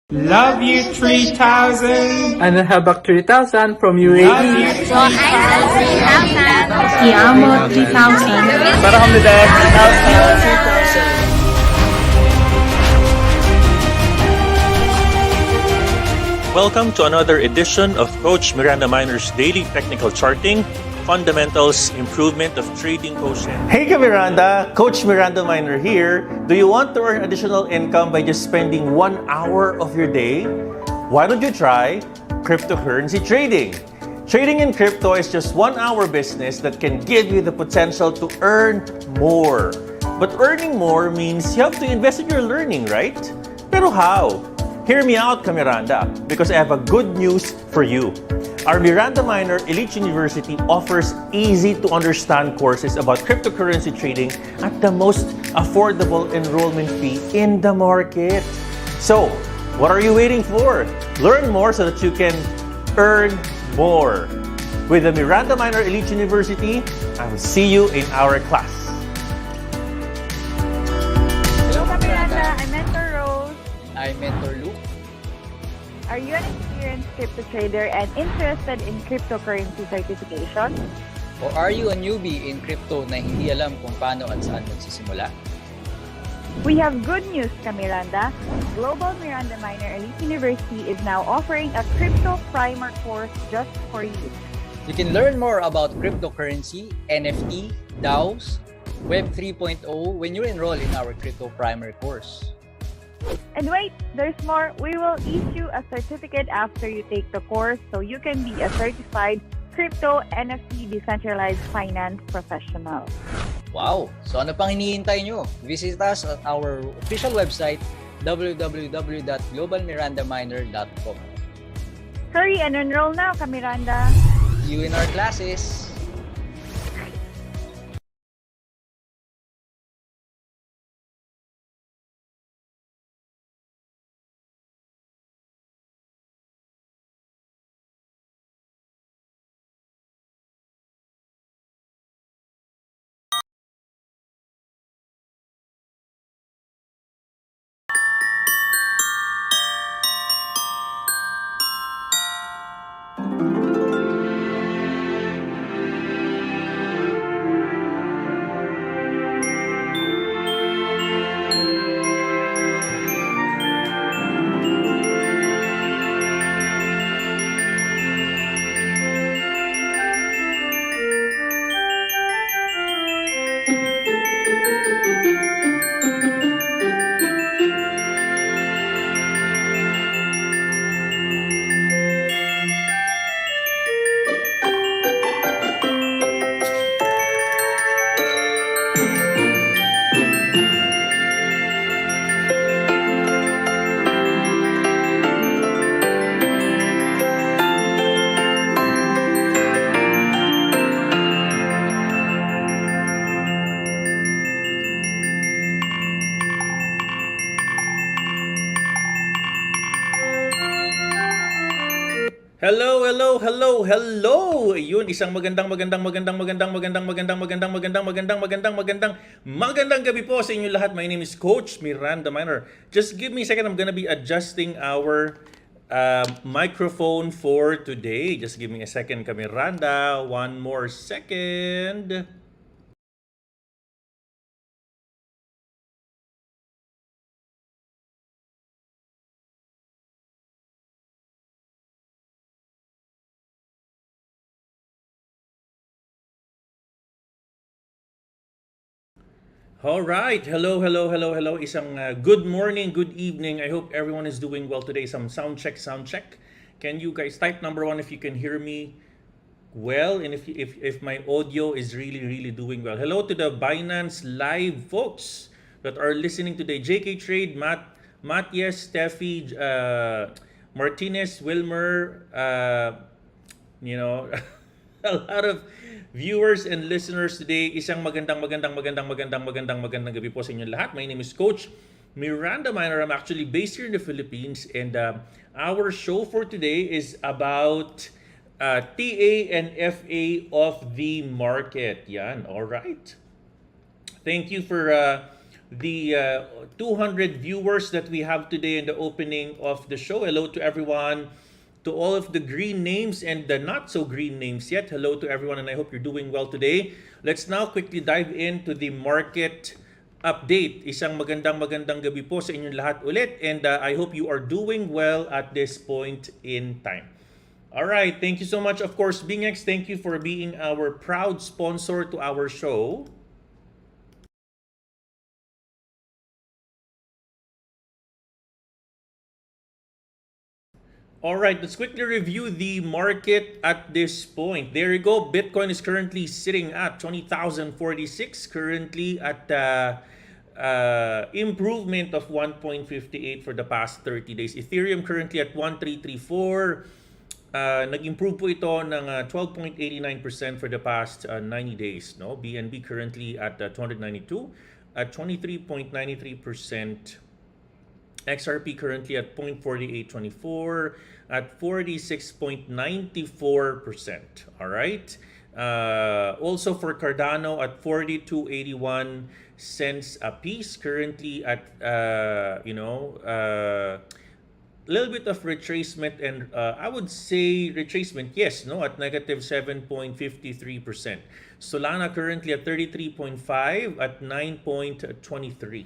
Love you 3,000. Ano habak 3,000 from Love UAE. you 3,000. Ti amo 3,000. Para kami dahil 3,000. Welcome to another edition of Coach Miranda Miner's Daily Technical Charting, Fundamentals, Improvement of Trading Quotient. Hey Miranda! Coach Miranda Miner here. Do you want to earn additional income by just spending 1 hour of your day? Why don't you try cryptocurrency trading? Trading in crypto is just 1 hour business that can give you the potential to earn more. But earning more means you have to invest in your learning, right? Pero how? Hear me out, Miranda, because I have a good news for you. Our Miranda Miner Elite University offers easy-to-understand courses about cryptocurrency trading at the most affordable enrollment fee in the market. So, what are you waiting for? Learn more so that you can earn more. With the Miranda Miner Elite University, I will see you in our class. Hello, Miranda. I'm Mentor Rose. I'm Mentor Luke. Are you an experienced crypto trader and interested in cryptocurrency certification? O are you a newbie in crypto na hindi alam kung paano at saan magsisimula? We have good news, Miranda. Global Miranda Miner Elite University is now offering a crypto primer course just for you. You can learn more about cryptocurrency, NFT, DAOs, Web 3.0 when you enroll in our crypto primer course. And wait, there's more. We will issue a certificate after you take the course so you can be a certified crypto NFT decentralized finance professional. Wow! So ano pang hinihintay nyo? Visit us at our official website www.globalmirandaminer.com. Hurry and enroll now, Miranda. See you in our classes! Hello! Ayun, isang magandang gabi po sa inyo lahat. My name is Coach Miranda Miner. Just give me a second. I'm gonna be adjusting our microphone for today. Just give me a second, Miranda. One more second. All right. Hello. Isang good morning, good evening. I hope everyone is doing well today. Some sound check. Can you guys type number 1 if you can hear me well, and if my audio is really doing well. Hello to the Binance live folks that are listening today. JK Trade, Matias, Steffi, Martinez, Wilmer, a lot of viewers and listeners today. Isang magandang gabi po sa inyo lahat. My name is Coach Miranda Miner. I'm actually based here in the Philippines, and our show for today is about TA and FA of the market. Yan, all right. Thank you for the 200 viewers that we have today in the opening of the show. Hello to everyone. To all of the green names and the not so green names yet, hello to everyone, and I hope you're doing well today. Let's now quickly dive into the market update. Isang magandang gabi po sa inyong lahat ulit, and I hope you are doing well at this point in time. All right, thank you so much. Of course, BingX, thank you for being our proud sponsor to our show. All right, let's quickly review the market at this point. There you go. Bitcoin is currently sitting at 20,046, currently at improvement of 1.58 for the past 30 days. Ethereum currently at 1334. Nag-improve po ito ng 12.89% for the past 90 days. No? BNB currently at 292 at 23.93%. XRP currently at 0.4824 at 46.94%. All right. Also for Cardano at 42.81 cents a piece, currently at little bit of retracement, and I would say retracement, yes, no, at negative 7.53%. Solana currently at 33.5 at 9.23.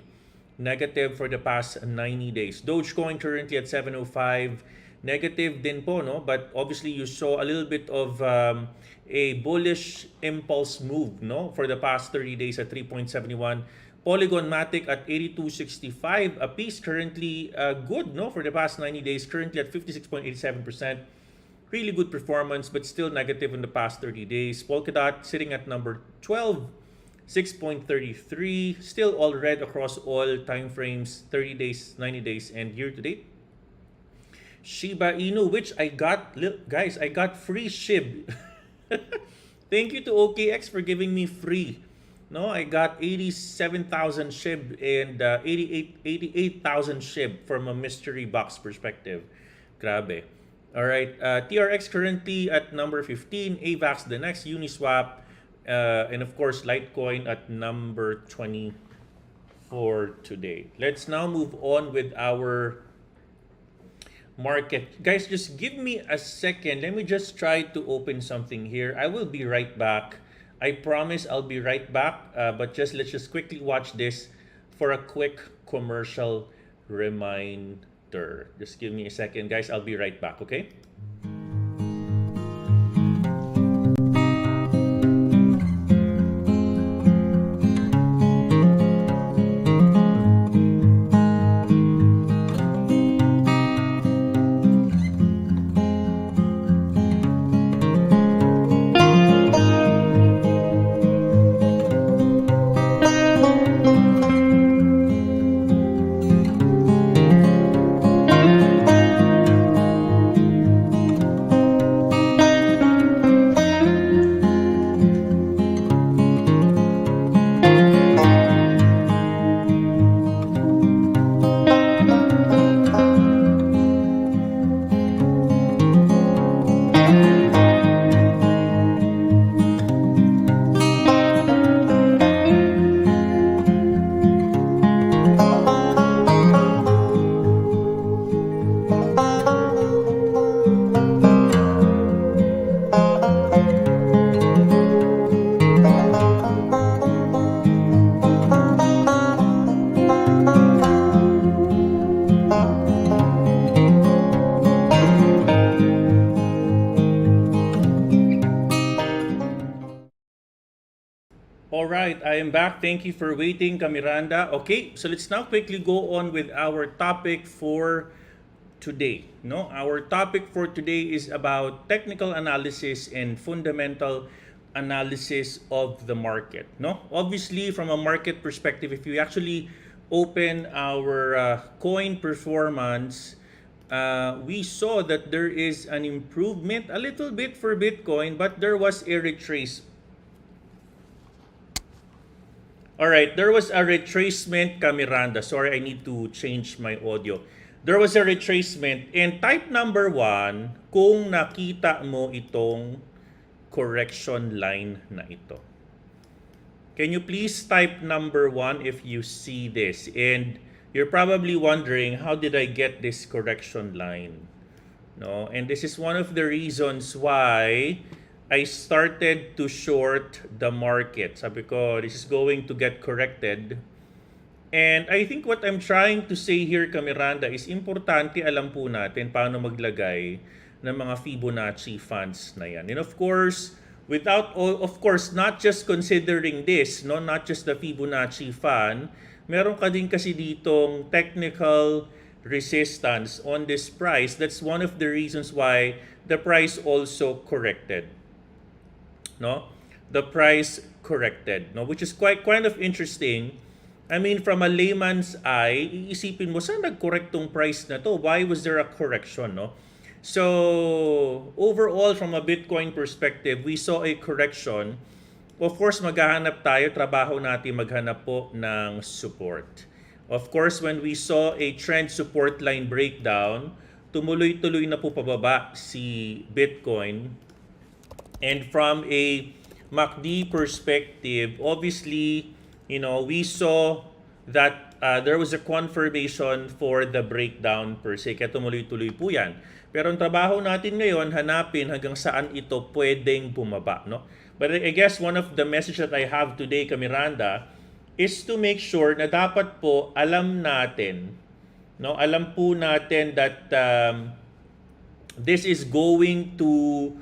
Negative for the past 90 days. Dogecoin currently at 705. Negative din po, no? But obviously you saw a little bit of a bullish impulse move, no? For the past 30 days at 3.71. Polygon Matic at 82.65 a piece, currently good, no? For the past 90 days, currently at 56.87%. Really good performance, but still negative in the past 30 days. Polkadot sitting at number 12. 6.33, still all red across all time frames, 30 days, 90 days, and year to date. Shiba Inu, which I got, guys, I got free SHIB. Thank you to OKX for giving me free. No, I got 87,000 SHIB and 88,000 SHIB from a mystery box perspective. Grabe. All right, TRX currently at number 15, AVAX the next, Uniswap, and of course Litecoin at number 20 for today. Let's now move on with our market. Guys, just give me a second. Let me just try to open something here. I will be right back. I promise I'll be right back. But let's just quickly watch this for a quick commercial reminder. Just give me a second, guys. I'll be right back, okay? All right, I am back. Thank you for waiting, Miranda. Okay, so let's now quickly go on with our topic for today. No, our topic for today is about technical analysis and fundamental analysis of the market. No, obviously from a market perspective, if you actually open our coin performance, we saw that there is an improvement a little bit for Bitcoin, but there was a retrace. All right, there was a retracement, Miranda. Sorry, I need to change my audio. There was a retracement. And type number 1, kung nakita mo itong correction line na ito. Can you please type number 1 if you see this? And you're probably wondering, how did I get this correction line? No, and this is one of the reasons why I started to short the market. Sabi ko, this is going to get corrected. And I think what I'm trying to say here, Miranda, is importante alam po natin paano maglagay ng mga Fibonacci funds na yan. And of course, not just considering this, no, not just the Fibonacci fund, meron ka din kasi ditong technical resistance on this price. That's one of the reasons why the price also corrected. No? The price corrected, no, which is quite kind of interesting. I mean, from a layman's eye, iisipin mo, saan nag-correct tong price na to? Why was there a correction, no? So, overall, from a Bitcoin perspective, we saw a correction. Of course, maghahanap tayo, trabaho natin maghanap po ng support. Of course, when we saw a trend support line breakdown, tumuloy-tuloy na po pababa si Bitcoin. And from a MACD perspective, obviously, we saw that there was a confirmation for the breakdown per se. Kaya tumuloy-tuloy po yan. Pero ang trabaho natin ngayon, hanapin hanggang saan ito pwedeng bumaba. No? But I guess one of the message that I have today, Miranda, is to make sure na dapat po alam natin, no? Alam po natin that this is going to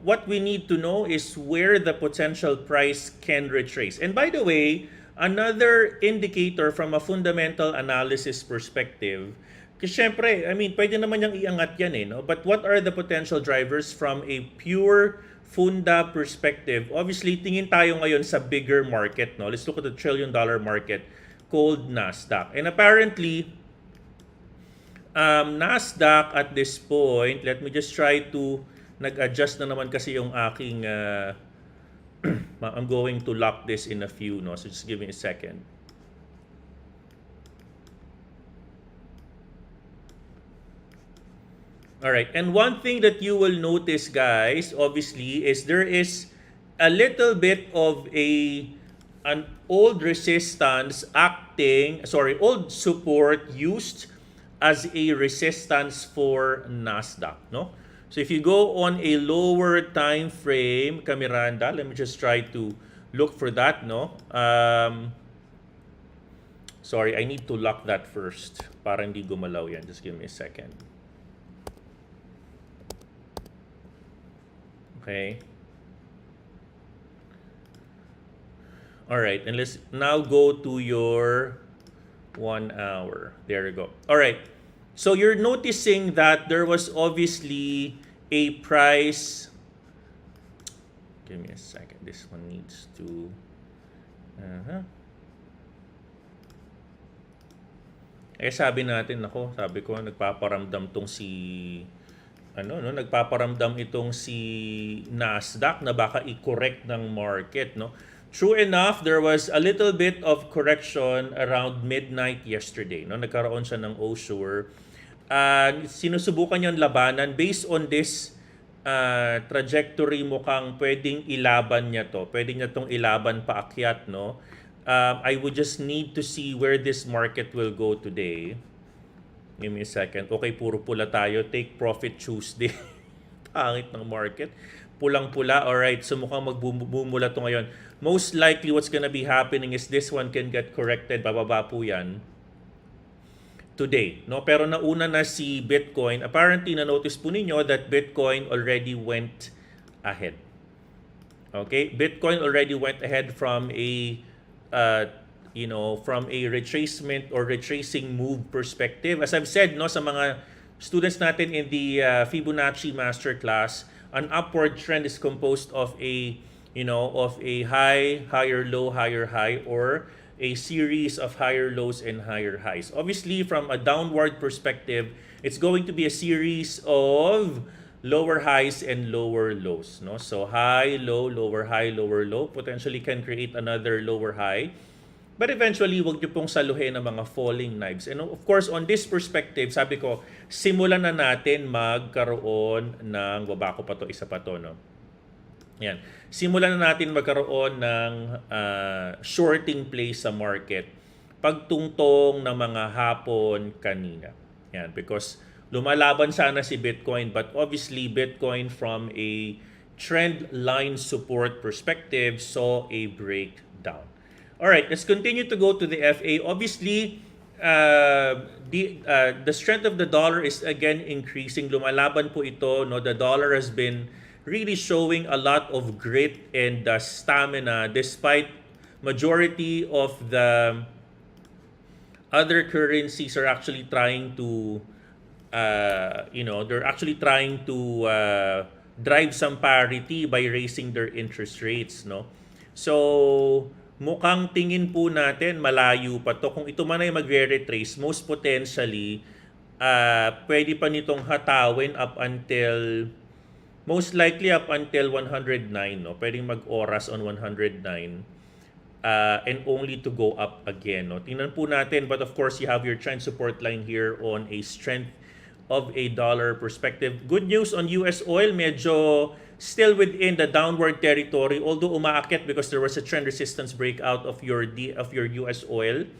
what we need to know is where the potential price can retrace. And by the way, another indicator from a fundamental analysis perspective, kasi syempre, I mean, pwede naman niyang iangat yan no? But what are the potential drivers from a pure funda perspective? Obviously, tingin tayo ngayon sa bigger market, no? Let's look at the $1 trillion market called Nasdaq. And apparently, Nasdaq at this point, let me just try to nag-adjust na naman kasi yung aking I'm going to lock this in a few, no? So just give me a second. All right, and one thing that you will notice, guys, obviously, is there is a little bit of an old resistance old support used as a resistance for Nasdaq, no? So if you go on a lower time frame, Miranda, let me just try to look for that, no? Sorry, I need to lock that first para hindi gumalaw yan. Just give me a second. Okay. All right, and let's now go to your 1 hour. There you go. All right. So you're noticing that there was obviously a price. Give me a second. This one needs to. Sabi ko nagpaparamdam tong si nagpaparamdam itong si Nasdaq na baka i-correct ng market, no? True enough, there was a little bit of correction around midnight yesterday, no? Nagkaroon siya ng osure. Sinusubukan yung labanan based on this trajectory, mukhang pwedeng ilaban niya to. Pwede niya tong ilaban paakyat, no? I would just need to see where this market will go today. Give me a second. Okay, puro pula tayo. Take profit Tuesday. Pangit ng market. Pulang-pula. Alright, so mukhang magbumula to ngayon. Most likely what's gonna be happening is this one can get corrected. Bababa po yan today, no? Pero nauna na si Bitcoin. Apparently, na-notice po ninyo that Bitcoin already went ahead. Okay? Bitcoin already went ahead from a from a retracement or retracing move perspective. As I've said, no, sa mga students natin in the Fibonacci Masterclass, an upward trend is composed of a high, higher low, higher high, or a series of higher lows and higher highs. Obviously, from a downward perspective, it's going to be a series of lower highs and lower lows, no? So high, low, lower low, potentially can create another lower high. But eventually, wag niyo pong saluhin ng mga falling knives. And of course, on this perspective, sabi ko, simulan na natin magkaroon ng, baba ko pa to, isa pa to, no? Yan. Simulan na natin magkaroon ng shorting play sa market pagtungtong ng mga hapon kanina. Yan, because lumalaban sana si Bitcoin, but obviously Bitcoin from a trend line support perspective saw a breakdown. All right, let's continue to go to the FA. Obviously, the strength of the dollar is again increasing. Lumalaban po ito. No, the dollar has been really showing a lot of grit and stamina despite majority of the other currencies are actually trying to they're actually trying to drive some parity by raising their interest rates, no? So mukhang tingin po natin malayo pa to. Kung ito man ay magre-retrace, most potentially pwede pa nitong hatawin up until most likely up until 109, no? Pwedeng mag-oras on 109 and only to go up again, no? Tingnan po natin, but of course you have your trend support line here on a strength of a dollar perspective. Good news on US oil, medyo still within the downward territory, although umaakit because there was a trend resistance breakout of your US oil.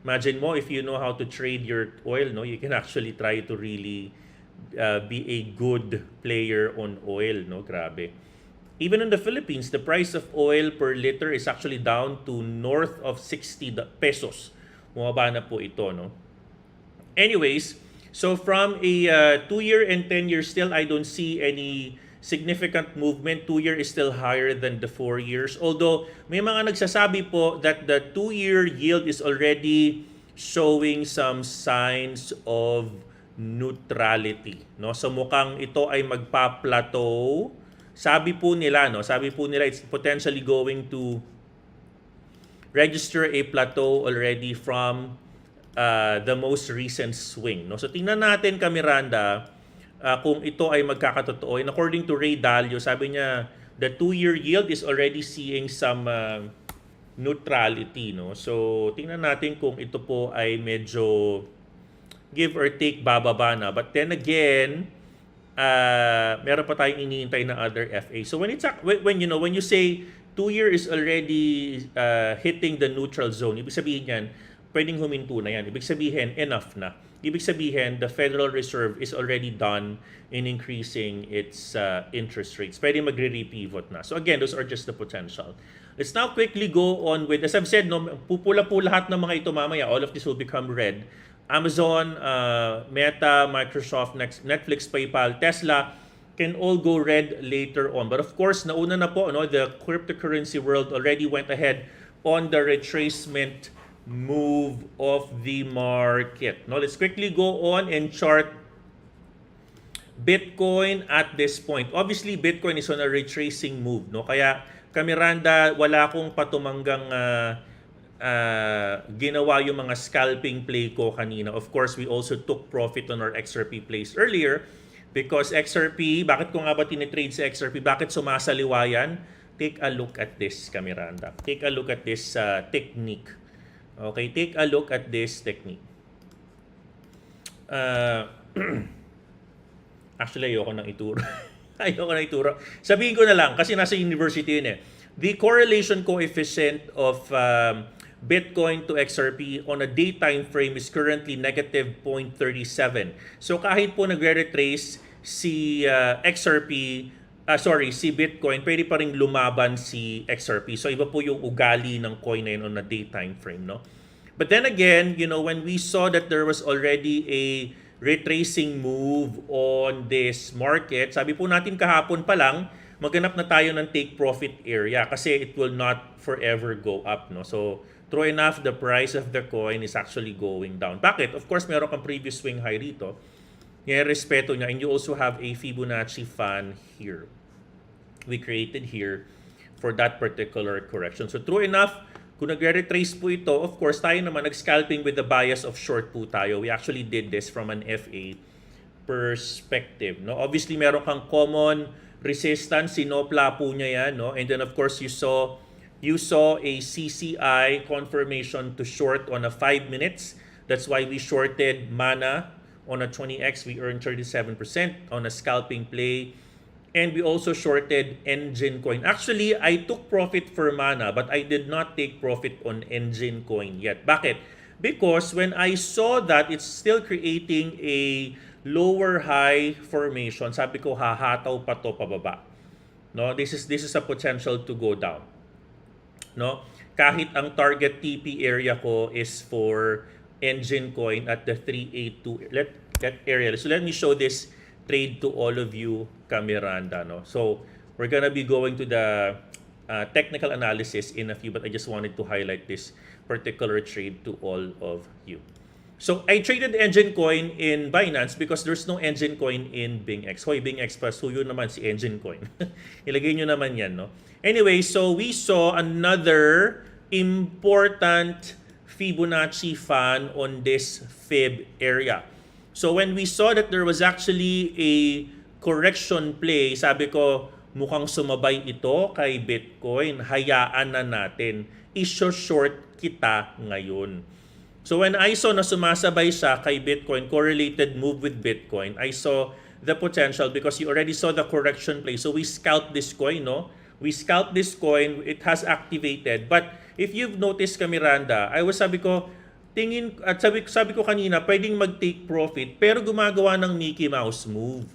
Imagine mo if you know how to trade your oil, no, you can actually try to really be a good player on oil, no? Grabe. Even in the Philippines, the price of oil per liter is actually down to north of 60 pesos. Bumaba na po ito, no? Anyways, so from a 2-year and 10-year still, I don't see any significant movement. 2-year is still higher than the 4 years. Although may mga nagsasabi po that the 2-year yield is already showing some signs of neutrality, no? So mukhang ito ay magpa-plateau. Sabi po nila it's potentially going to register a plateau already from the most recent swing, no? So tingnan natin Miranda kung ito ay magkakatotoo. And according to Ray Dalio, sabi niya the 2-year yield is already seeing some neutrality, no? So tingnan natin kung ito po ay medyo give or take bababa na. But then again, meron pa tayong iniintay na other FA. So when you say 2-year is already hitting the neutral zone, ibig sabihin yan, pwedeng huminto na yan. Ibig sabihin, enough na. Ibig sabihin, the Federal Reserve is already done in increasing its interest rates. Pwedeng magre-repivot na. So again, those are just the potential. Let's now quickly go on with, as I've said, no, pupula po lahat ng mga ito mamaya. All of this will become red. Amazon, Meta, Microsoft, Netflix, PayPal, Tesla can all go red later on. But of course, nauna na po, no, the cryptocurrency world already went ahead on the retracement move of the market. Now, let's quickly go on and chart Bitcoin at this point. Obviously, Bitcoin is on a retracing move, no? Kaya, Miranda, wala akong patumanggang ginawa yung mga scalping play ko kanina. Of course, we also took profit on our XRP plays earlier because XRP, bakit ko nga ba tinitrade sa XRP? Bakit sumasaliwa yan? Take a look at this, Miranda. Take a look at this technique. Okay, take a look at this technique. Actually, ayoko nang ituro. Ayoko nang ituro. Sabihin ko na lang, kasi nasa university yun eh. The correlation coefficient of Bitcoin to XRP on a daytime frame is currently negative 0.37. So kahit po nagre-retrace si si Bitcoin, pwede pa ring lumaban si XRP. So iba po yung ugali ng coin na yun on a daytime frame, no? But then again, you know, when we saw that there was already a retracing move on this market, sabi po natin kahapon pa lang, maghanap na tayo ng take profit area kasi it will not forever go up, no? So true enough, the price of the coin is actually going down. Bakit? Of course, meron kang previous swing high rito. Respeto niya. And you also have a Fibonacci fan here. We created here for that particular correction. So true enough, kung nagre-retrace po ito, of course, tayo naman nag-scalping with the bias of short po tayo. We actually did this from an FA perspective, no? Obviously, meron kang common resistance. Sinopla po niya yan, no? And then, of course, you saw a CCI confirmation to short on a 5 minutes. That's why we shorted Mana on a 20x. We earned 37% on a scalping play. and we also shorted Engine Coin. Actually, I took profit for Mana, but I did not take profit on Engine Coin yet. Bakit? Because when I saw that it's still creating a lower high formation, sabi ko hahataw pa to pababa. No, this is a potential to go down. No? Kahit ang target TP area ko is for Engine Coin at the 382 that area. So let me show this trade to all of you, Miranda. No? So we're gonna be going to the technical analysis in a few, but I just wanted to highlight this particular trade to all of you. So I traded Engine Coin in Binance because there's no Engine Coin in BingX. Hoy, BingX pa, suyo naman si Engine Coin. Ilagay nyo naman yan, no? Anyway, so we saw another important Fibonacci fan on this fib area. So when we saw that there was actually a correction play, sabi ko, mukhang sumabay ito kay Bitcoin. Hayaan na natin. I-short kita ngayon. So when I saw na sumasabay siya kay Bitcoin, correlated move with Bitcoin, I saw the potential because you already saw the correction play. So we scalped this coin, no? We scalped this coin, it has activated. But if you've noticed, Miranda, sabi ko kanina, pwedeng mag-take profit, pero gumagawa ng Mickey Mouse move.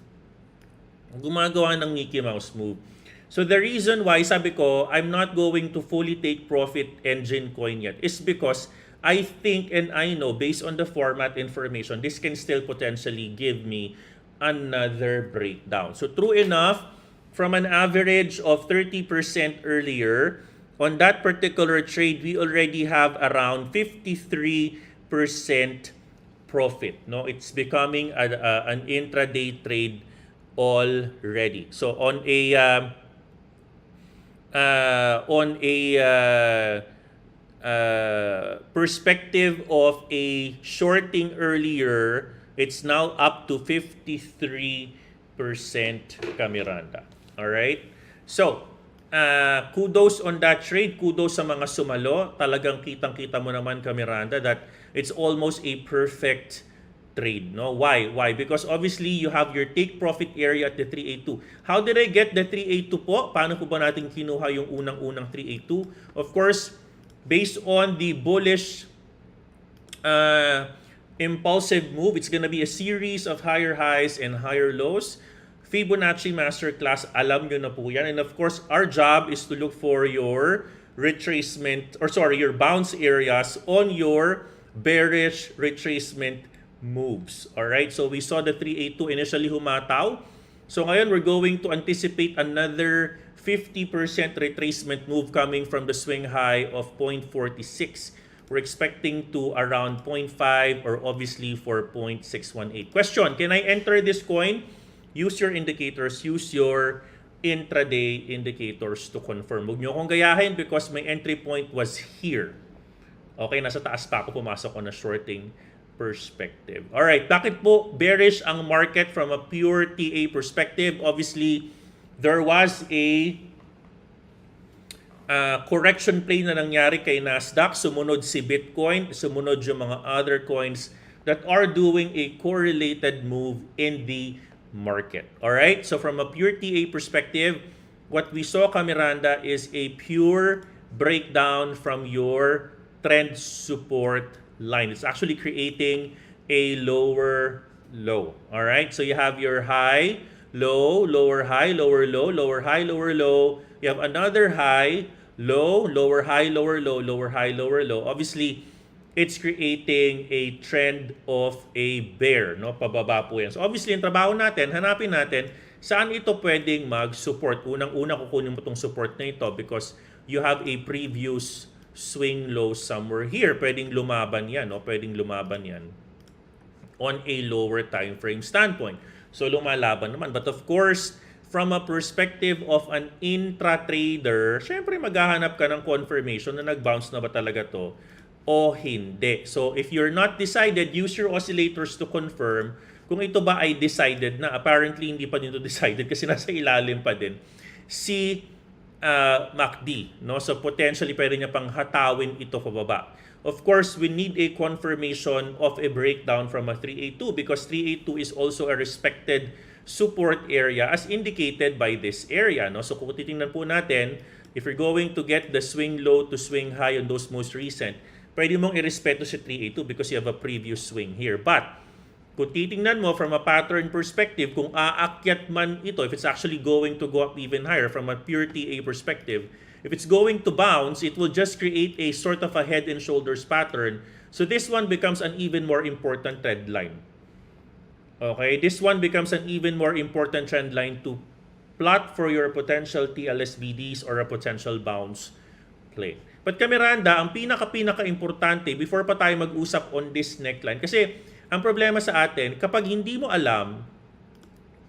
Gumagawa ng Mickey Mouse move. So the reason why, sabi ko, I'm not going to fully take profit Engine Coin yet is because I think and I know, based on the format information, this can still potentially give me another breakdown. So true enough, from an average of 30% earlier, on that particular trade, we already have around 53% profit. No, it's becoming an intraday trade already. So on a perspective of a shorting earlier, it's now up to 53% Miranda. All right? So, kudos on that trade. Kudos sa mga sumalo. Talagang kitang-kita mo naman, Miranda, that it's almost a perfect trade. No? Why? Because obviously, you have your take profit area at the 382. How did I get the 382 po? Paano po ba natin kinuha yung unang-unang 382? Of course, based on the bullish impulsive move, it's gonna be a series of higher highs and higher lows. Fibonacci Masterclass, alam nyo na po yan. And of course, our job is to look for your your bounce areas on your bearish retracement moves. Alright, so we saw the 382 initially humataw. So ngayon, we're going to anticipate another 50% retracement move coming from the swing high of 0.46. We're expecting to around 0.5 or obviously for 0.618. Question, can I enter this coin? Use your indicators, use your intraday indicators to confirm. Huwag nyo akong gayahin because my entry point was here. Okay, nasa taas pa ako, pumasok ko na shorting perspective. Alright, bakit po bearish ang market from a pure TA perspective? Obviously, there was a correction play na nangyari kay Nasdaq. Sumunod si Bitcoin, sumunod yung mga other coins that are doing a correlated move in the market. Alright, so from a pure TA perspective, what we saw, Miranda, is a pure breakdown from your trend support line. It's actually creating a lower low. Alright, so you have your high, low, lower high, lower low, lower high, lower low. You have another high, low, lower high, lower low, lower high, lower low. Obviously, it's creating a trend of a bear, no? Pababa po yan. So obviously, ang trabaho natin, hanapin natin saan ito pwedeng mag-support. Unang-una, kukunin mo itong support na ito because you have a previous swing low somewhere here. Pwedeng lumaban yan, no? Pwedeng lumaban yan on a lower time frame standpoint. So lumalaban naman. But of course, from a perspective of an intra-trader, syempre maghahanap ka ng confirmation na nag-bounce na ba talaga to o hindi. So if you're not decided, use your oscillators to confirm kung ito ba ay decided na. Apparently, hindi pa nito decided kasi nasa ilalim pa din si MACD. No? So potentially, pwede niya pang hatawin ito pababa. Of course, we need a confirmation of a breakdown from a 382 because 382 is also a respected support area as indicated by this area. No? So kung titingnan po natin, if you're going to get the swing low to swing high on those most recent, pwede mong irespeto si 382 because you have a previous swing here. But kung titingnan mo from a pattern perspective, kung aakyat man ito, if it's actually going to go up even higher from a pure TA perspective, if it's going to bounce, it will just create a sort of a head and shoulders pattern. So this one becomes an even more important trend line. Okay, this one becomes an even more important trend line to plot for your potential TLSVDs or a potential bounce play. But Miranda, ang pinaka-importante before pa tayo mag-usap on this neckline, kasi ang problema sa atin, kapag hindi mo alam,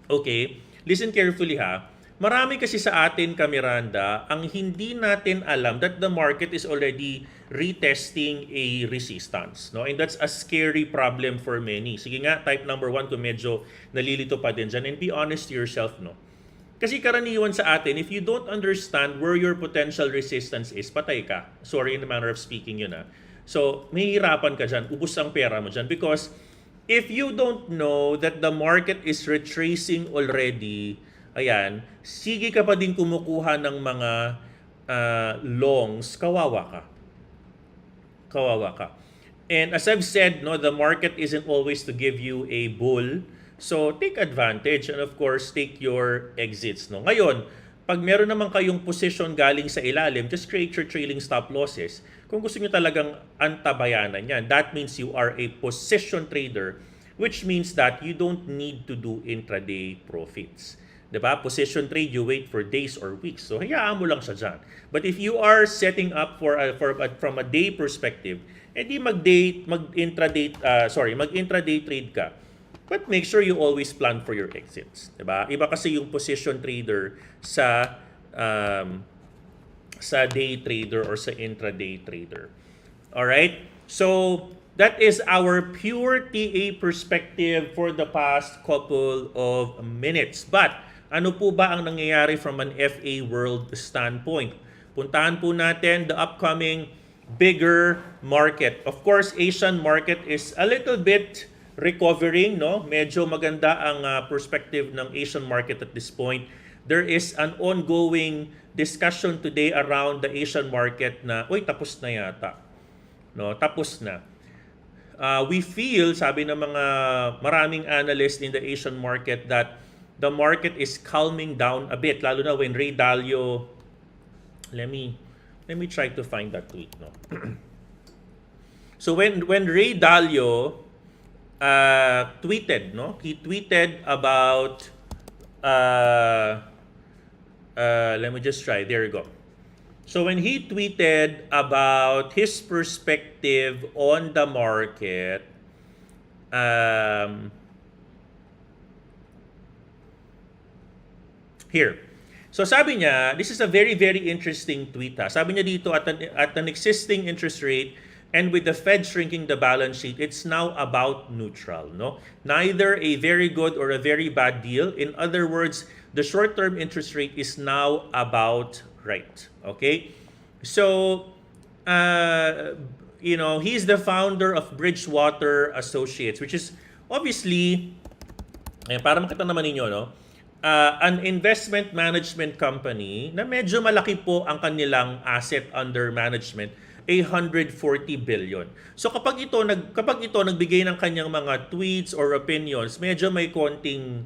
okay, listen carefully ha, marami kasi sa atin, Miranda, ang hindi natin alam that the market is already retesting a resistance. No? And that's a scary problem for many. Sige nga, type number 1 kung medyo nalilito pa din dyan. And be honest to yourself, no? Kasi karaniwan sa atin, if you don't understand where your potential resistance is, patay ka. Sorry in the manner of speaking yun ha. So, mahihirapan ka dyan. Ubus ang pera mo dyan. Because if you don't know that the market is retracing already, ayan, sige ka pa din kumukuha ng mga longs, kawawa ka. Kawawa ka. And as I've said, no, the market isn't always to give you a bull. So take advantage and of course take your exits. No? Ngayon, pag meron naman kayong position galing sa ilalim, just create your trailing stop losses. Kung gusto nyo talagang antabayanan yan, that means you are a position trader, which means that you don't need to do intraday profits. Diba? Position trade, you wait for days or weeks. So, hayaan mo lang siya dyan. But if you are setting up from a day perspective, edi mag-intraday trade ka. But make sure you always plan for your exits. Diba? Iba kasi yung position trader sa day trader or sa intraday trader. Alright? So, that is our pure TA perspective for the past couple of minutes. But, ano po ba ang nangyayari from an FA world standpoint? Puntahan po natin the upcoming bigger market. Of course, Asian market is a little bit recovering, no? Medyo maganda ang perspective ng Asian market at this point. There is an ongoing discussion today around the Asian market na, tapos na yata. No, tapos na. We feel, sabi ng mga maraming analysts in the Asian market, that the market is calming down a bit, lalo na when Ray Dalio, let me try to find that tweet, no. So when Ray Dalio tweeted, no, he tweeted about let me just try, there you go. So when he tweeted about his perspective on the market, here. So sabi niya, this is a very, very interesting tweet. Ha. Sabi niya dito, at an existing interest rate and with the Fed shrinking the balance sheet, it's now about neutral. No? Neither a very good or a very bad deal. In other words, the short-term interest rate is now about right. Okay? So, he's the founder of Bridgewater Associates, which is obviously, para makita naman ninyo, no? An investment management company na medyo malaki po ang kanilang asset under management, 140 billion. So kapag ito nagbigay ng kanyang mga tweets or opinions, medyo may konting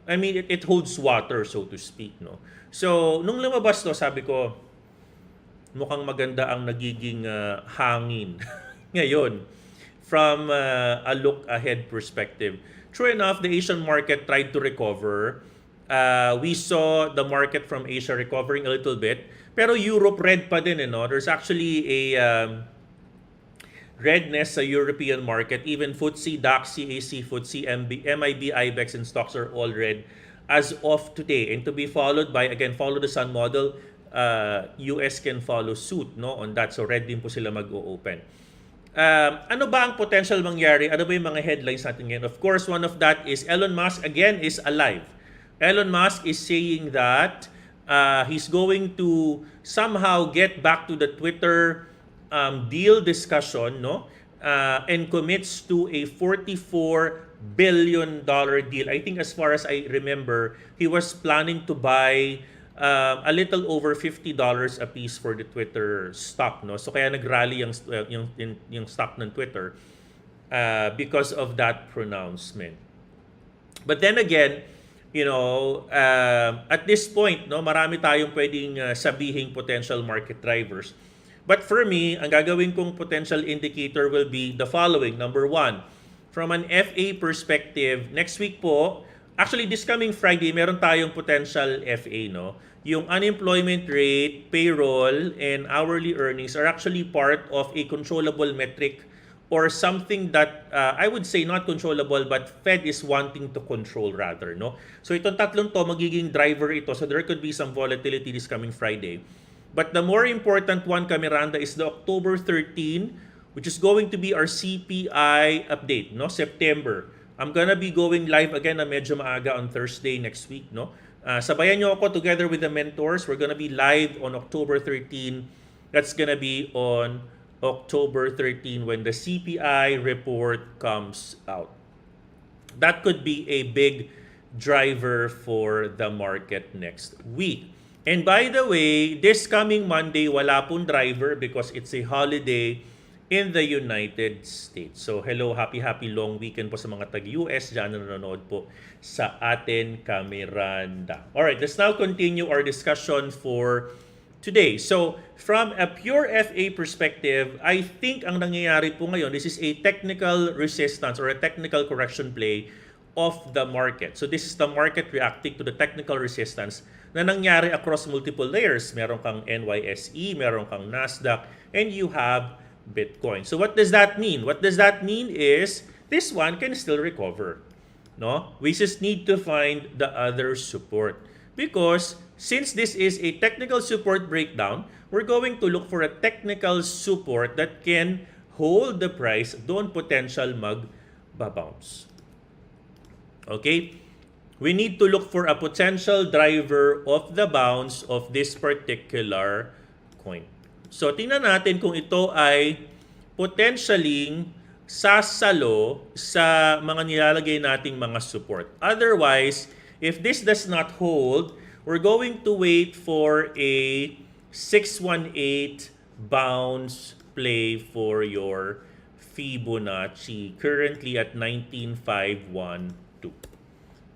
it holds water, so to speak, no. So nung lumabas to, sabi ko mukhang maganda ang nagiging hangin ngayon from a look ahead perspective. True enough, the Asian market tried to recover. We saw the market from Asia recovering a little bit. Pero Europe red pa din, no? There's actually a redness sa European market. Even FTSE, DAX, CAC, FTSE, MIB, IBEX, and stocks are all red as of today. And to be followed by, again, follow the sun model, US can follow suit, no, on that. So red din po sila mag-o-open. Ano ba ang potential mangyari? Ano ba yung mga headlines natin ngayon? Of course, one of that is Elon Musk again is alive. Elon Musk is saying that he's going to somehow get back to the Twitter deal discussion, no? And commits to a $44 billion deal. I think as far as I remember, he was planning to buy a little over $50 a piece for the Twitter stock, no? So kaya nagrally yung stock ng Twitter because of that pronouncement. But then again, at this point, no, marami tayong pwedeng sabihing potential market drivers. But for me, ang gagawin kong potential indicator will be the following. Number one, from an FA perspective, next week po, actually this coming Friday, meron tayong potential FA, no? Yung unemployment rate, payroll, and hourly earnings are actually part of a controllable metric or something that I would say not controllable but Fed is wanting to control rather, no? So itong tatlong to magiging driver ito. So there could be some volatility this coming Friday. But the more important one, Miranda, is the October 13, which is going to be our CPI update, no? September. I'm gonna be going live again na medyo maaga on Thursday next week, no? Sabayan nyo ako together with the mentors. We're gonna be live on October 13. That's gonna be on October 13 when the CPI report comes out. That could be a big driver for the market next week. And by the way, this coming Monday, wala pong driver because it's a holiday in the United States. So hello, happy long weekend po sa mga tag-US dyan na nanonood po sa atin, Miranda. Alright, let's now continue our discussion for today. So from a pure FA perspective, I think ang nangyayari po ngayon, this is a technical resistance or a technical correction play of the market. So this is the market reacting to the technical resistance na nangyari across multiple layers. Meron kang NYSE, meron kang Nasdaq, and you have Bitcoin. So what does that mean? What does that mean is this one can still recover. No? We just need to find the other support. Because since this is a technical support breakdown, we're going to look for a technical support that can hold the price doon potential magbabounce. Okay? We need to look for a potential driver of the bounce of this particular coin. So, tingnan natin kung ito ay potentially sasalo sa mga nilalagay nating mga support. Otherwise, if this does not hold, we're going to wait for a 618 bounce play for your Fibonacci, currently at 19,512.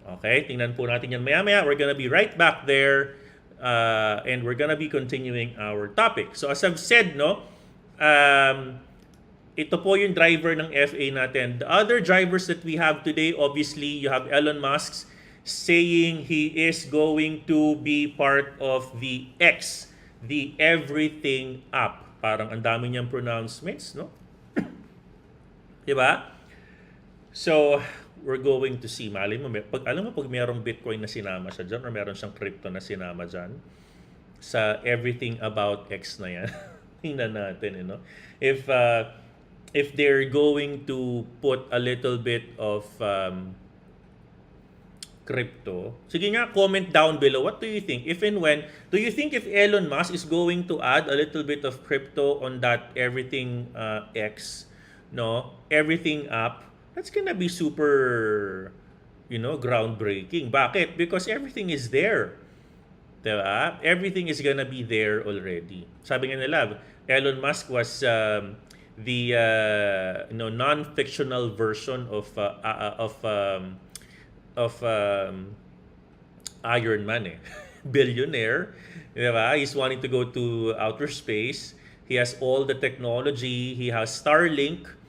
Okay, tingnan po natin yan maya-maya. We're gonna be right back there and we're gonna be continuing our topic. So as I've said, no, ito po yung driver ng FA natin. The other drivers that we have today, obviously, you have Elon Musk saying he is going to be part of the X, the everything app. Parang ang dami niyang pronouncements, no? Diba? So, we're going to see. Alam mo, pag mayroong Bitcoin na sinama siya dyan or meron siyang crypto na sinama dyan sa everything about X na yan, tingnan natin, you know? If they're going to put a little bit of crypto, sige nga, comment down below. What do you think? If and when, do you think if Elon Musk is going to add a little bit of crypto on that everything X, no? Everything app, that's gonna be super, groundbreaking. Bakit? Because everything is there. Diba? Everything is gonna be there already. Sabi nga nila, Elon Musk was the non-fictional version of Iron Man. Billionaire. Diba? He's wanting to go to outer space. He has all the technology. He has Starlink.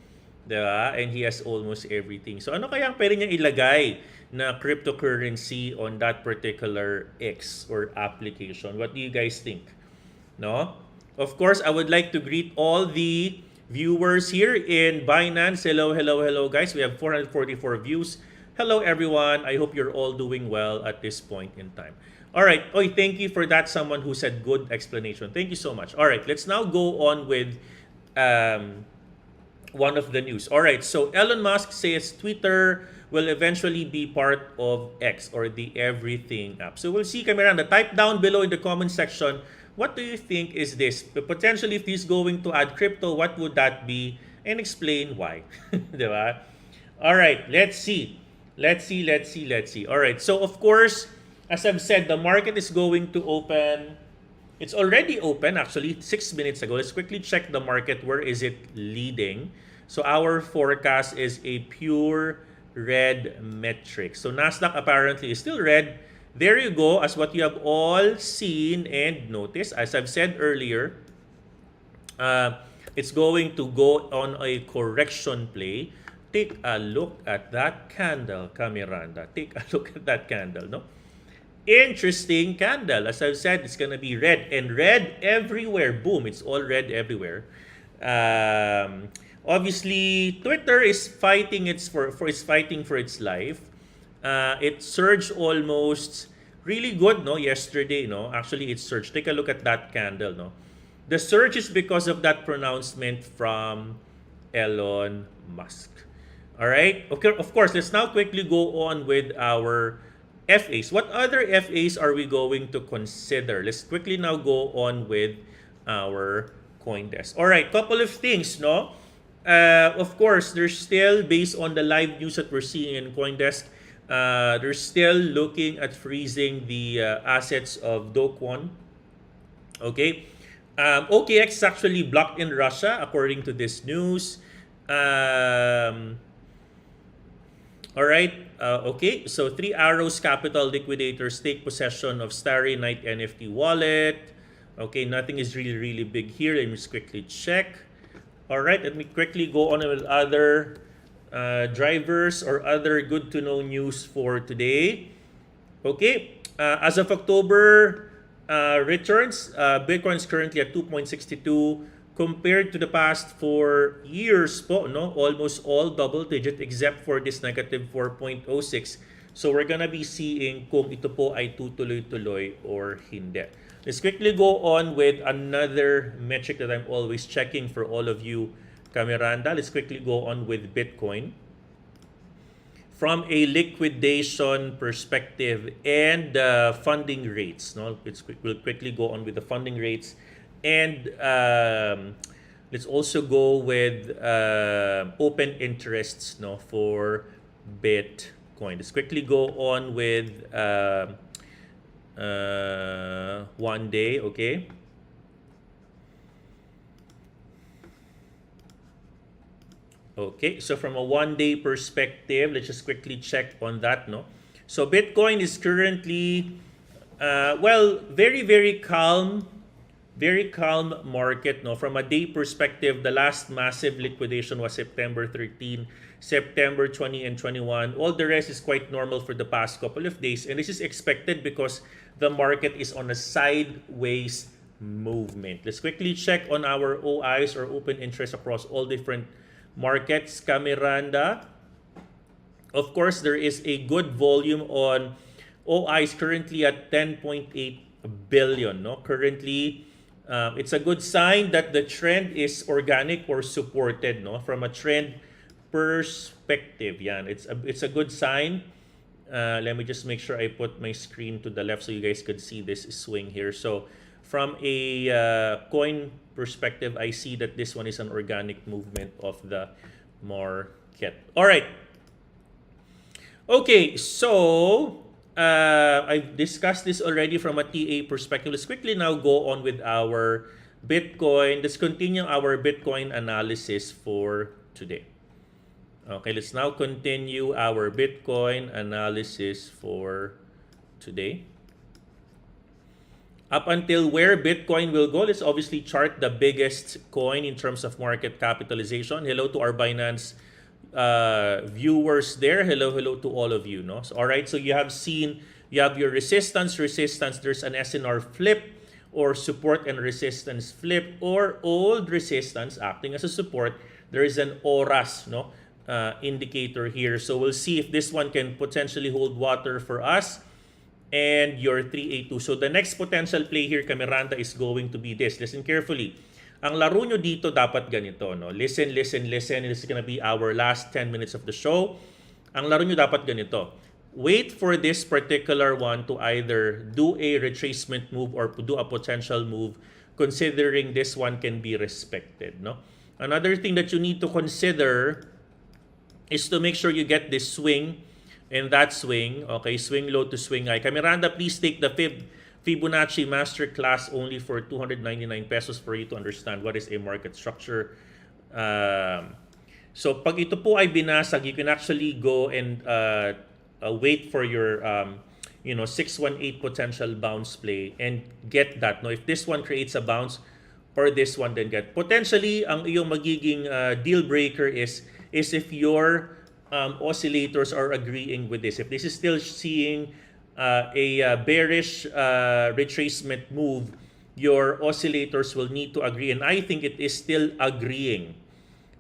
Diba? And he has almost everything. So ano kaya ang pwede niya ilagay na cryptocurrency on that particular X or application? What do you guys think? No? Of course, I would like to greet all the viewers here in Binance. Hello guys. We have 444 views. Hello everyone. I hope you're all doing well at this point in time. All right. Oy, thank you for that. Someone who said good explanation. Thank you so much. All right. Let's now go on with one of the news. All right, so Elon Musk says Twitter will eventually be part of X or the everything app. So we'll see, Miranda. Type down below in the comment section, what do you think is this? Potentially, if he's going to add crypto, what would that be? And explain why. Diba? All right, let's see. All right, so of course, as I've said, the market is going to open. It's already open, actually, 6 minutes ago. Let's quickly check the market. Where is it leading? So our forecast is a pure red metric. So Nasdaq apparently is still red. There you go, as what you have all seen and noticed. As I've said earlier, it's going to go on a correction play. Take a look at that candle, Miranda. Take a look at that candle, no? Interesting candle. As I've said, it's gonna be red and red everywhere. Boom! It's all red everywhere. Obviously, Twitter is fighting for its life. It surged almost really good, no? Yesterday, no? Actually, it surged. Take a look at that candle, no? The surge is because of that pronouncement from Elon Musk. All right. Okay. Of course, let's now quickly go on with our FAs. What other FAs are we going to consider? Let's quickly now go on with our CoinDesk. All right. Couple of things, no? Of course, there's still, based on the live news that we're seeing in CoinDesk, they're still looking at freezing the assets of Do Kwon. Okay. OKX is actually blocked in Russia, according to this news. All right. Okay. So 3 Arrows Capital liquidators take possession of Starry Night NFT wallet. Okay. Nothing is really big here. Let me just quickly check. All right. Let me quickly go on with other drivers or other good to know news for today. Okay. As of October returns, Bitcoin is currently at 2.62. Compared to the past 4 years po, no, almost all double digit except for this negative 4.06. So we're gonna be seeing kung ito po ay tutuloy-tuloy or hindi. Let's quickly go on with another metric that I'm always checking for all of you, Miranda. Let's quickly go on with Bitcoin. From a liquidation perspective and funding rates, no, we'll quickly go on with the funding rates. And let's also go with open interests, no, for Bitcoin. Let's quickly go on with 1 day, okay? Okay, so from a 1 day perspective, let's just quickly check on that, no? So Bitcoin is currently, very calm. Very calm market, no? From a day perspective, the last massive liquidation was September 13, September 20 and 21. All the rest is quite normal for the past couple of days. And this is expected because the market is on a sideways movement. Let's quickly check on our OIs or open interest across all different markets. Miranda. Of course, there is a good volume on OIs currently at 10.8 billion, no? Currently, it's a good sign that the trend is organic or supported, no? From a trend perspective, yan. It's a good sign. Let me just make sure I put my screen to the left so you guys could see this swing here. So from a coin perspective, I see that this one is an organic movement of the market. All right. Okay, so I've discussed this already from a TA perspective. Let's quickly now go on with our Bitcoin. Let's continue our Bitcoin analysis for today. Okay, let's now continue our Bitcoin analysis for today. Up until where Bitcoin will go, let's obviously chart the biggest coin in terms of market capitalization. Hello to our Binance viewers there. Hello to all of you, no? So, all right, so you have your resistance. There's an SNR flip or support and resistance flip or old resistance acting as a support. There is an ORAS, no, indicator here. So we'll see if this one can potentially hold water for us and your 382. So the next potential play here, Miranda, is going to be this. Listen carefully. Ang laro nyo dito dapat ganito, no? Listen. This is gonna be our last 10 minutes of the show. Ang laro nyo dapat ganito. Wait for this particular one to either do a retracement move or do a potential move, considering this one can be respected, no? Another thing that you need to consider is to make sure you get this swing and that swing. Okay, swing low to swing high. Miranda, please take the Fibonacci Masterclass only for 299 pesos for you to understand what is a market structure. So pag ito po ay binasag, you can actually go and wait for your 618 potential bounce play and get that. No, if this one creates a bounce or this one, then get potentially ang iyong magiging deal breaker is if your oscillators are agreeing with this. If this is still seeing a bearish retracement move, your oscillators will need to agree, and I think it is still agreeing.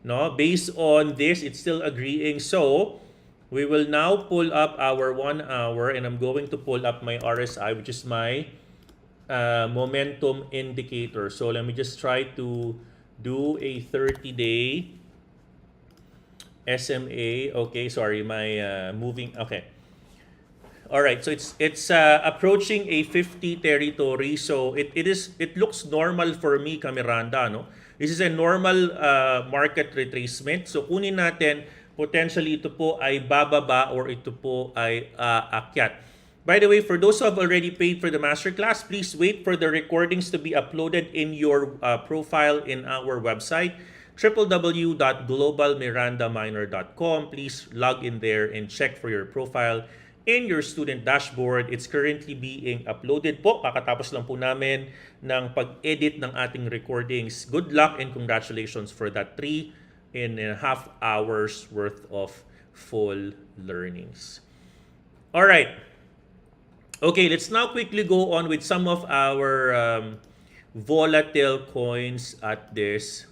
No, based on this, it's still agreeing. So we will now pull up our 1 hour, and I'm going to pull up my RSI, which is my momentum indicator. So let me just try to do a 30-day SMA. Okay, sorry, my moving. Okay. All right, so it's approaching a 50 territory. So it looks normal for me, Miranda, no? This is a normal market retracement. So kunin natin, potentially ito po ay bababa or ito po ay akyat. By the way, for those who have already paid for the masterclass, please wait for the recordings to be uploaded in your profile in our website, www.globalmirandaminer.com. Please log in there and check for your profile in your student dashboard. It's currently being uploaded po. Kakatapos lang po namin ng pag-edit ng ating recordings. Good luck and congratulations for that 3.5 hours worth of full learnings. All right. Okay, let's now quickly go on with some of our volatile coins at this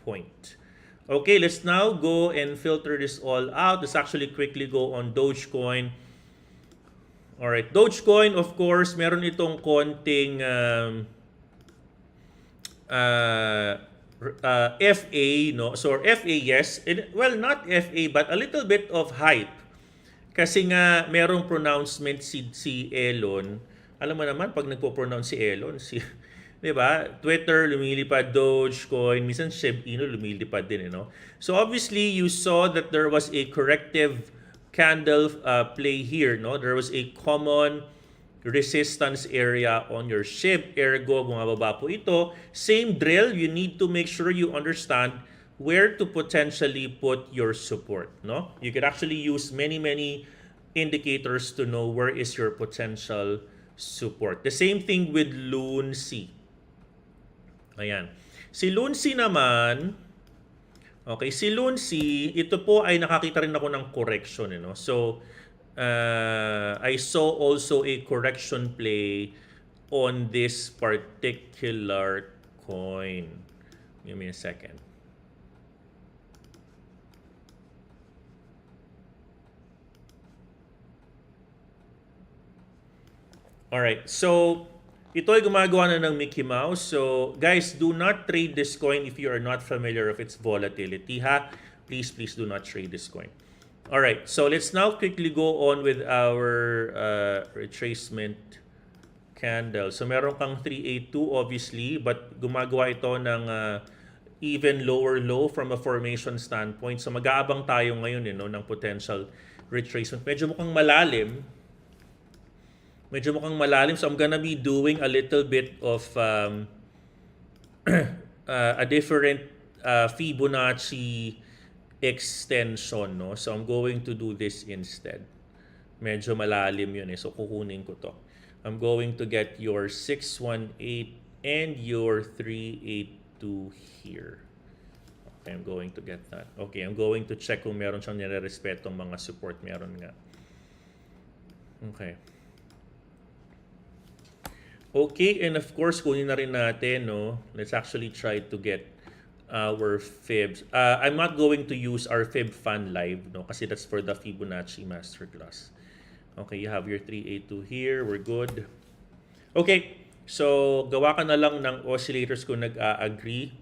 point. Okay, let's now go and filter this all out. Let's actually quickly go on Dogecoin. All right, Dogecoin, of course, meron itong konting FA, no? So FA, yes. Well, not FA, but a little bit of hype. Kasi nga merong pronouncement si Elon. Alam mo naman pag nagpo-pronounce si Elon, 'di ba? Twitter lumilipad, Dogecoin, minsan Shiba Inu lumilipad din, no? So obviously you saw that there was a corrective candle play here, no? There was a common resistance area on your SHIB, ergo bumababa po ito. Same drill, you need to make sure you understand where to potentially put your support, no? You could actually use many indicators to know where is your potential support. The same thing with LUNC. Ayan. Si LUNC naman, okay, si LUNC, ito po ay nakakita rin ako ng correction, no? So I saw also a correction play on this particular coin. Give me a second. Alright, so ito ay gumagawa na ng Mickey Mouse. So guys, do not trade this coin if you are not familiar of its volatility, ha? Please do not trade this coin. Alright, so let's now quickly go on with our retracement candle. So meron kang 382 obviously, but gumagawa ito ng even lower low from a formation standpoint. So mag-aabang tayo ngayon ng potential retracement. Medyo mukhang malalim. So I'm gonna be doing a little bit of a different Fibonacci extension, no? So I'm going to do this instead. Medyo malalim yun, so kukunin ko to. I'm going to get your 618 and your 382 here. Okay, I'm going to get that. Okay, I'm going to check kung meron siyang nire-respetong mga support. Meron nga. Okay. Okay, and of course, kunin na rin natin, no? Let's actually try to get our fibs. I'm not going to use our fib fan live, no? Kasi that's for the Fibonacci Masterclass. Okay, you have your 382 here. We're good. Okay, so gawa ka na lang ng oscillators kung nag-agree.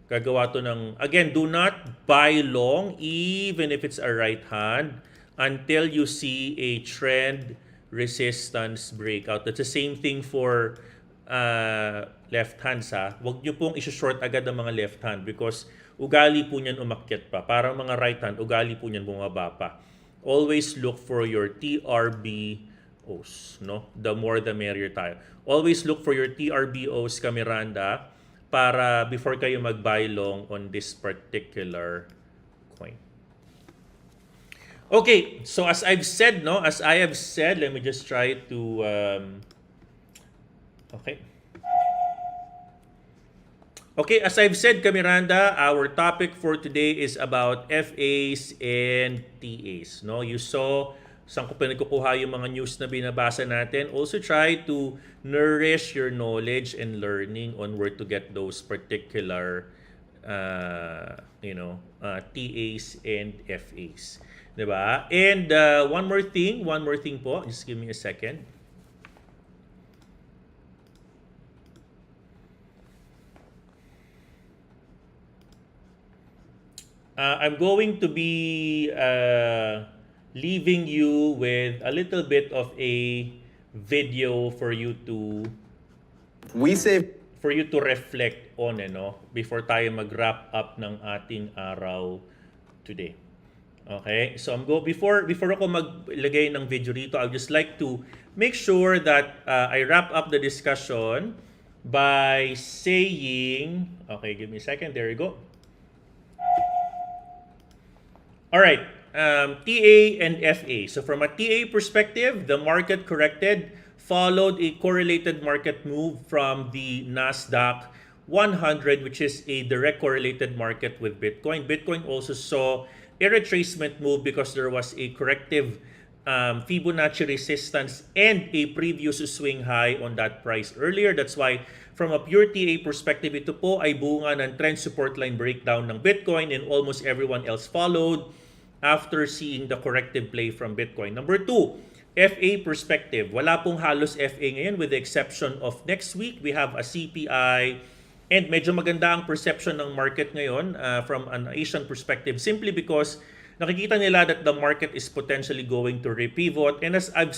Gagawa to ng, again, do not buy long even if it's a right hand until you see a trend resistance breakout. That's the same thing for left hands, ha. Huwag nyo pong isi-short agad ang mga left hand because ugali po niyan umakyat pa. Parang mga right hand, ugali po niyan bumaba pa. Always look for your TRBOs, no? The more the merrier tayo. Always look for your TRBOs, Miranda, para before kayo mag-buy long on this particular coin. Okay, so as I have said, let me just try to Okay, as I've said, Miranda, our topic for today is about FAs and TAs. No, you saw saan ko pinagkukuha yung mga news na binabasa natin. Also try to nourish your knowledge and learning on where to get those particular TAs and FAs. Diba? And one more thing po. Just give me a second. I'm going to be leaving you with a little bit of a video for you to reflect on, before tayo mag-wrap up ng ating araw today. Okay? So before ako maglagay ng video rito, I would just like to make sure that I wrap up the discussion by saying, okay, give me a second. There you go. All right, TA and FA. So from a TA perspective, the market corrected, followed a correlated market move from the Nasdaq 100, which is a direct correlated market with Bitcoin. Bitcoin also saw a retracement move because there was a corrective Fibonacci resistance and a previous swing high on that price earlier. That's why from a pure TA perspective, ito po ay bunga ng trend support line breakdown ng Bitcoin, and almost everyone else followed after seeing the corrective play from Bitcoin. Number 2, FA perspective. Wala pong halos FA ngayon with the exception of next week. We have a CPI and medyo maganda ang perception ng market ngayon from an Asian perspective simply because nakikita nila that the market is potentially going to repivot. And as I've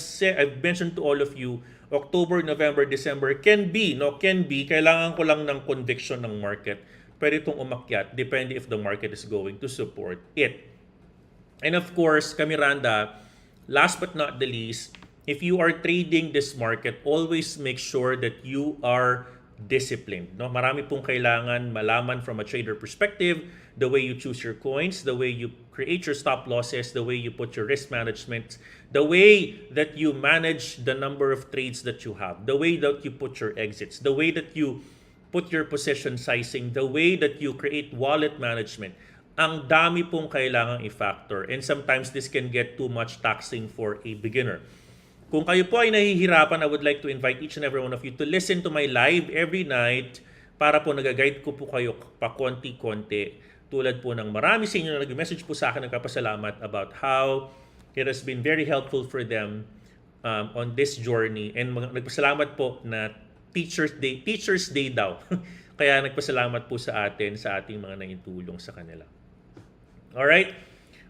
mentioned to all of you, October, November, December can be. Kailangan ko lang ng conviction ng market. Pwede itong umakyat. Depende if the market is going to support it. And of course, Miranda, last but not the least, if you are trading this market, always make sure that you are disciplined. No? Marami pong kailangan malaman from a trader perspective, the way you choose your coins, the way you create your stop losses, the way you put your risk management, the way that you manage the number of trades that you have, the way that you put your exits, the way that you put your position sizing, the way that you create wallet management. Ang dami pong kailangang i-factor, and sometimes this can get too much taxing for a beginner. Kung kayo po ay nahihirapan, I would like to invite each and every one of you to listen to my live every night para po nag-guide ko po kayo pa konti-konti. Tulad po ng marami sa inyo na nag-message po sa akin, nagpapasalamat about how it has been very helpful for them on this journey. And nagpasalamat po na Teacher's Day daw. Kaya nagpasalamat po sa atin, sa ating mga naitulong sa kanila. Alright?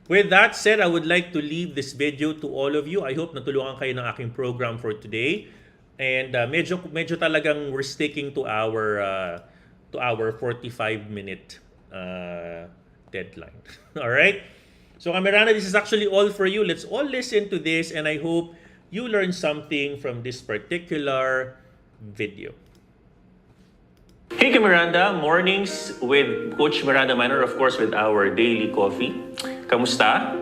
With that said, I would like to leave this video to all of you. I hope natulungan kayo ng aking program for today. And medyo talagang we're sticking to our 45-minute deadline. Alright? So Miranda, this is actually all for you. Let's all listen to this, and I hope you learn something from this particular video. Hey, Miranda, mornings with Coach Miranda Miner, of course, with our daily coffee. Kamusta?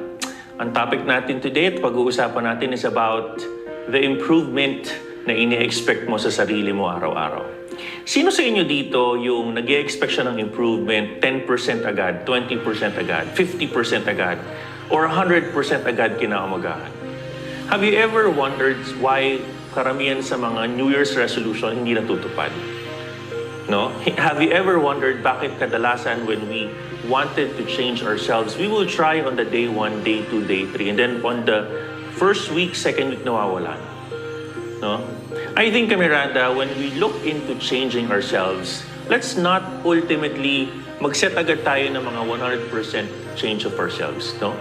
Ang topic natin today at pag-uusapan natin is about the improvement na ini-expect mo sa sarili mo araw-araw. Sino sa inyo dito yung nag-i-expect siya ng improvement 10% agad, 20% agad, 50% agad, or 100% agad kinaumagahan? Have you ever wondered why karamihan sa mga New Year's resolution hindi natutupad? No? Have you ever wondered bakit kadalasan when we wanted to change ourselves, we will try on the day 1, day 2, day 3, and then on the first week, second week, nawawala. No? I think, Miranda, when we look into changing ourselves, let's not ultimately mag-set agad tayo ng mga 100% change of ourselves. No?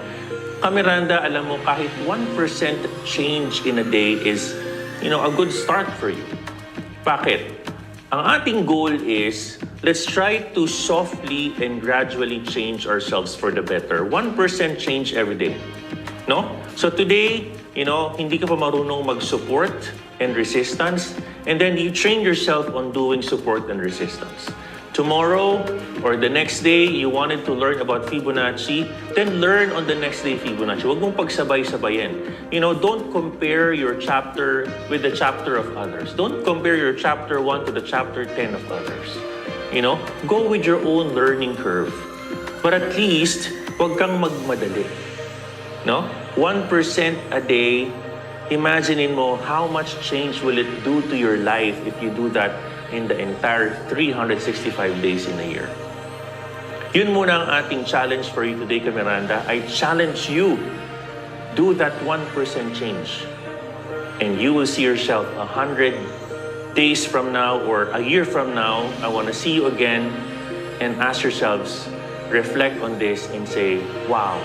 Miranda, alam mo, kahit 1% change in a day is, a good start for you. Bakit? Ang ating goal is let's try to softly and gradually change ourselves for the better. 1% change every day. No? So today, hindi ka pa marunong mag-support and resistance, and then you train yourself on doing support and resistance. Tomorrow or the next day, you wanted to learn about Fibonacci, then learn on the next day Fibonacci. Huwag mong pagsabay-sabayin. Don't compare your chapter with the chapter of others. Don't compare your chapter 1 to the chapter 10 of others. Go with your own learning curve. But at least, huwag kang magmadali. 1% a day, imagine mo how much change will it do to your life if you do that in the entire 365 days in a year. Yun muna ang ating challenge for you today, Miranda. I challenge you, do that 1% change. And you will see yourself 100 days from now or a year from now. I want to see you again and ask yourselves, reflect on this and say, wow,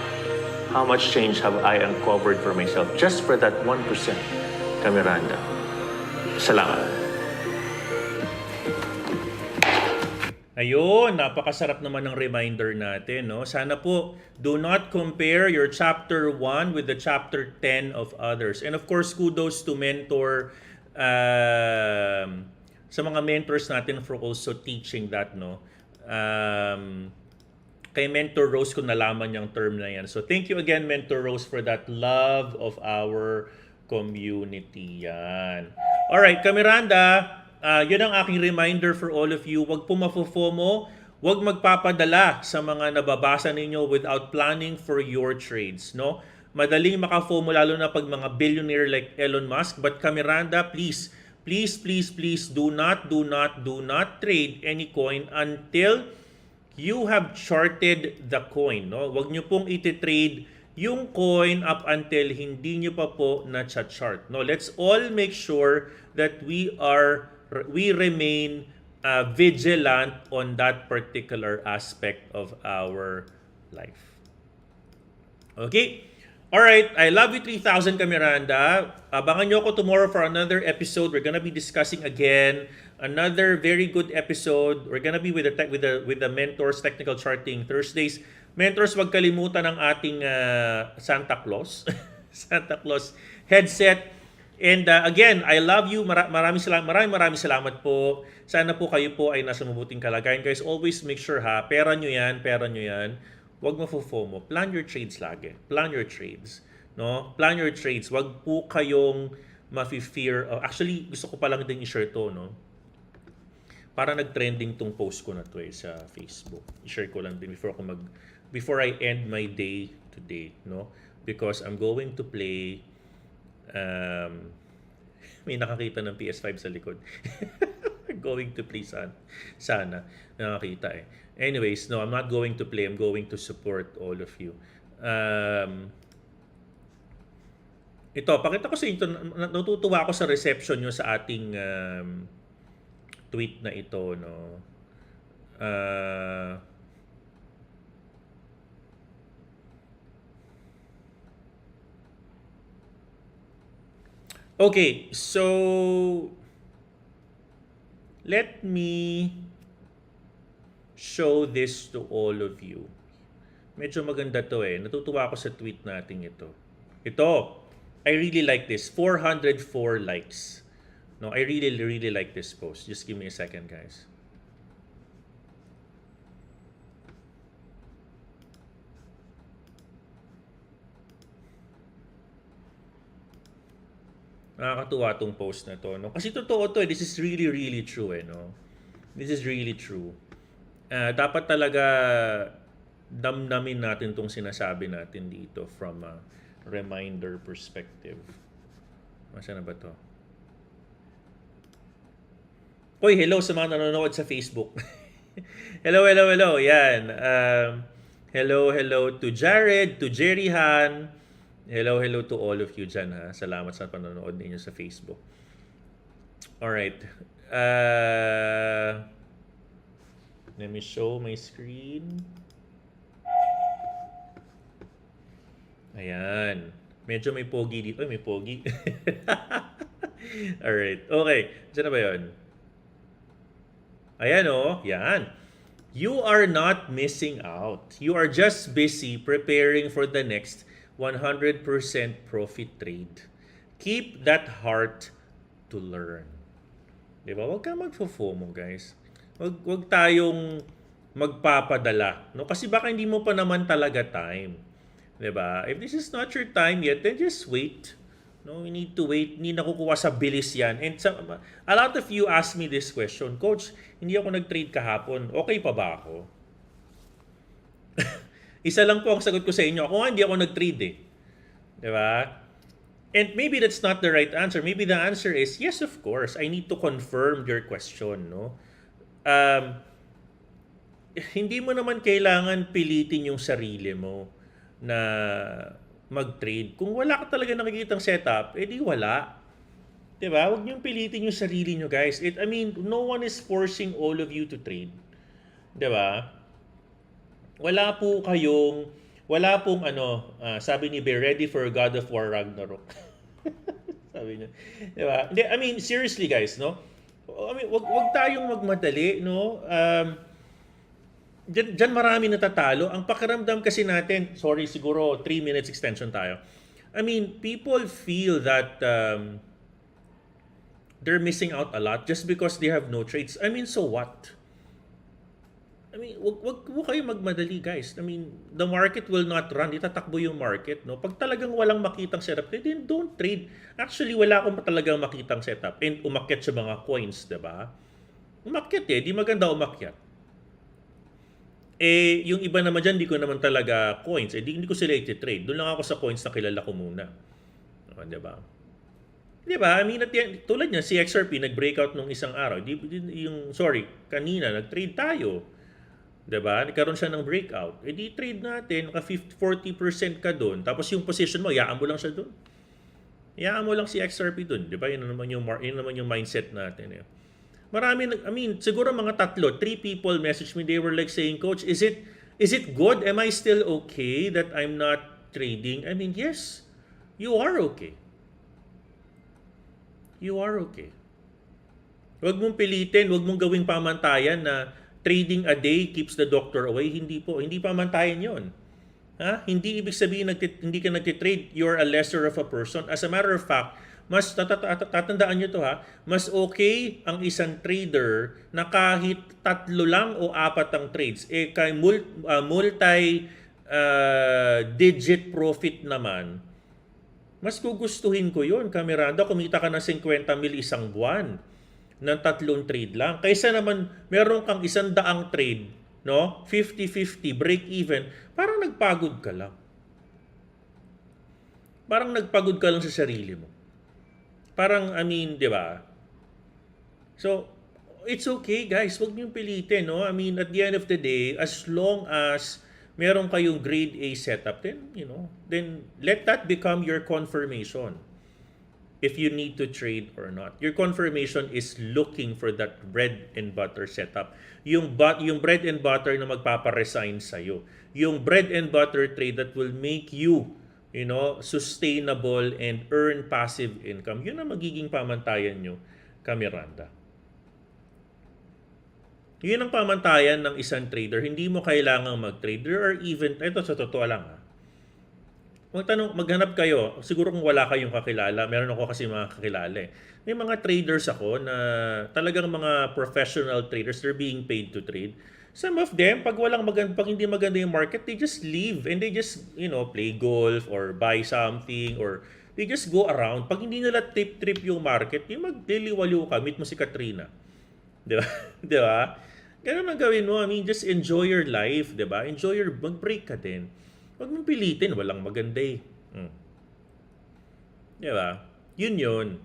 how much change have I uncovered for myself just for that 1%, Miranda. Salamat. Ayun, napakasarap naman ng reminder natin, no? Sana po, do not compare your chapter 1 with the chapter 10 of others. And of course, kudos to mentor, sa mga mentors natin for also teaching that, no? Kay Mentor Rose ko nalaman yung term na yan. So thank you again, Mentor Rose, for that love of our community. Yan. Alright, Kamiranda, yun ang aking reminder for all of you. Huwag po mafo-FOMO. Huwag magpapadala sa mga nababasa ninyo without planning for your trades. No? Madaling maka-FOMO lalo na pag mga billionaire like Elon Musk. But Kamiranda, please do not trade any coin until you have charted the coin. No? Huwag nyo pong iti-trade yung coin up until hindi nyo pa po na-chart. No? Let's all make sure that we remain vigilant on that particular aspect of our life. Okay? Alright, I love you 3,000 Kamiranda. Abangan nyo ako tomorrow for another episode. We're gonna be discussing again another very good episode. We're gonna be with the Mentors Technical Charting Thursdays. Mentors, wag kalimutan ang ating Santa Claus. Santa Claus headset. And again, I love you. Maraming salamat po. Sana po kayo po ay nasa mabuting kalagayan. Guys, always make sure pera nyo yan. Huwag mafo-FOMO. Plan your trades lagi. Plan your trades. No? Plan your trades. Huwag po kayong mafi-fear. Actually, gusto ko pa lang din i-share to, no? Para nag-trending tong post ko na to sa Facebook. I-share ko lang din before I end my day today, no? Because I'm going to play may nakakita ng PS5 sa likod. Going to play sana. Nakakita eh. Anyways, no, I'm not going to play. I'm going to support all of you. Ito, pakita ko sa inyo. Natutuwa ako sa reception nyo sa ating tweet na ito. No? Okay, so let me show this to all of you. Medyo maganda to eh. Natutuwa ako sa tweet natin ito. Ito, I really like this. 404 likes. No, I really like this post. Just give me a second, guys. Nakakatuwa tong post na to, no? Kasi totoo to eh. This is really true eh, no? This is really true. Dapat talaga damdamin natin tong sinasabi natin dito from a reminder perspective. Masa na ba to? Hoy, hello sa mga nanonood sa Facebook. hello. Yan. Hello to Jared, to Jerry Han. Hello to all of you dyan, ha. Salamat sa panonood ninyo sa Facebook. Alright. Let me show my screen. Ayan. Medyo may pogi dito. Ay, may pogi. Alright. Okay. Diyan na ba yun? Ayan o, yan. You are not missing out. You are just busy preparing for the next 100% profit trade. Keep that heart to learn. Diba? Huwag kang magfo-FOMO, guys. Huwag tayong magpapadala. No? Kasi baka hindi mo pa naman talaga time. Diba? If this is not your time yet, then just wait. No, we need to wait. Hindi nakukuha sa bilis yan. And a lot of you ask me this question, Coach, hindi ako nag-trade kahapon. Okay pa ba ako? Isa lang po ang sagot ko sa inyo. Ako nga, hindi ako nag-trade eh. Diba? And maybe that's not the right answer. Maybe the answer is, yes, of course. I need to confirm your question. No? Hindi mo naman kailangan pilitin yung sarili mo na mag-trade. Kung wala ka talaga nakikitang setup, edi wala. Diba? Huwag niyong pilitin yung sarili niyo, guys. I mean, no one is forcing all of you to trade. Diba? Wala pong sabi ni Be ready for God of War Ragnarok. Sabi niya. Diba? I mean, seriously, guys, no? I mean, wag tayong magmadali, no? Diyan marami natatalo. Ang pakiramdam kasi natin, sorry, siguro 3 minutes extension tayo. I mean, people feel that they're missing out a lot just because they have no trades. I mean, so what? I mean, wag kayo magmadali, guys. I mean, the market will not run. Itatakbo yung market, no? Pag talagang walang makitang setup, then don't trade. Actually, wala akong talagang makitang setup. And umakyat sa mga coins, diba? Umakyat di maganda umakyat. Yung iba naman dyan, di ko naman talaga coins. Hindi ko sila iti-trade. Doon lang ako sa coins na kilala ko muna. Diba? Diba? I mean, tulad niya, si XRP, nag-breakout nung isang araw. Kanina, nag-trade tayo. Diba? Nagkaroon siya ng breakout. Di-trade natin, 40% ka doon. Tapos yung position mo, yaan mo lang siya doon. Yaan mo lang si XRP doon. Diba? Yun naman yung mindset natin. Siguro mga 3 people messaged me. They were like saying, Coach, is it good? Am I still okay that I'm not trading? I mean, yes, you are okay. You are okay. Huwag mong pilitin, huwag mong gawing pamantayan na trading a day keeps the doctor away. Hindi po. Hindi pamantayan yon. Hindi ibig sabihin hindi ka nagtitrade, you're a lesser of a person. As a matter of fact, mas tatandaan nyo to mas okay ang isang trader na kahit 3 lang o 4 ang trades, kay multi digit profit naman, mas gugustuhin ko yun. Miranda, kumita ka ng 50 mil isang buwan ng 3 trade lang. Kaysa naman meron kang 100 trade, no? 50-50, break even, parang nagpagod ka lang. Parang nagpagod ka lang sa sarili mo. Parang, di ba? So, it's okay, guys. Huwag niyong pilitin, no? I mean, at the end of the day, as long as meron kayong grade A setup, then, then let that become your confirmation if you need to trade or not. Your confirmation is looking for that bread and butter setup. Yung bread and butter na magpaparesign sa'yo. Yung bread and butter trade that will make you sustainable and earn passive income. Yun ang magiging pamantayan nyo, Miranda. Yun ang pamantayan ng isang trader. Hindi mo kailangang mag-trade. There are even, ito sa totoo lang maghanap kayo. Siguro kung wala kayong kakilala, meron ako kasi mga kakilala May mga traders ako na talagang mga professional traders, they're being paid to trade. Some of them, pag hindi maganda yung market, they just leave and they just, play golf or buy something or they just go around. Pag hindi nila trip yung market, yung magliliwaliw ka, meet mo si Katrina. Di ba? Di ba? Ganun ang gawin mo. I mean, just enjoy your life, di ba? Mag-break ka din. Huwag mong pilitin, walang maganda Di ba? Yun.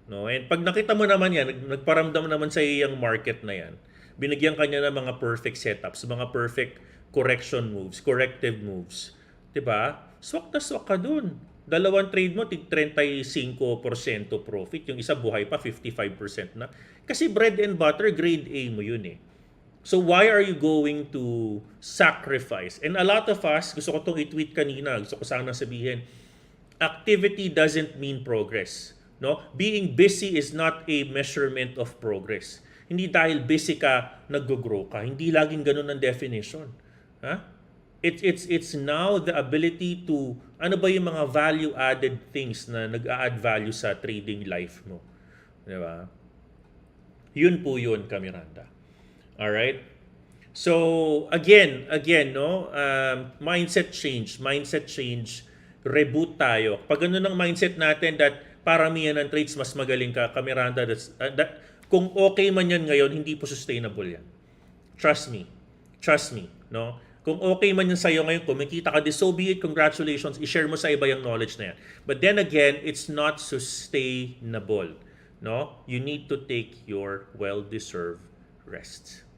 No? And pag nakita mo naman yan, nagparamdam naman sa iyang market na yan, binigyan kanya ng mga perfect setups, mga perfect corrective moves. Diba? Swak na swak ka dun. 2 trade mo, 35% profit. Yung isa buhay pa, 55% na. Kasi bread and butter, grade A mo yun So why are you going to sacrifice? And a lot of us, gusto ko itong i-tweet kanina, gusto ko sana sabihin, activity doesn't mean progress. No? Being busy is not a measurement of progress. Hindi dahil busy ka, nag-grow ka. Hindi laging ganun ang definition. Ha? It's now the ability to, ano ba yung mga value-added things na nag-a-add value sa trading life mo. Di ba? Yun po yun, Miranda. Alright? So, again, no, mindset change, reboot tayo. Pag ano ng mindset natin that paramihan ng trades mas magaling ka, Miranda, kung okay man yan ngayon, hindi po sustainable yan. Trust me, no? Kung okay man yan sa'yo ngayon, kumikita ka, so be it, congratulations, i-share mo sa iba yung knowledge na yan. But then again, it's not sustainable, no? You need to take your well-deserved rest.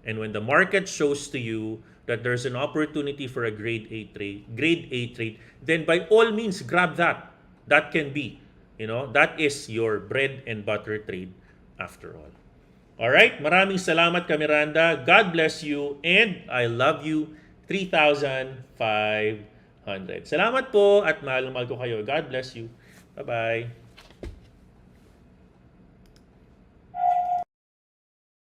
And when the market shows to you that there's an opportunity for a grade A trade, then by all means grab that. That can be, that is your bread and butter trade after all. All right, maraming salamat Miranda. God bless you and I love you 3,500. Salamat po at mahal ko kayo. God bless you. Bye-bye.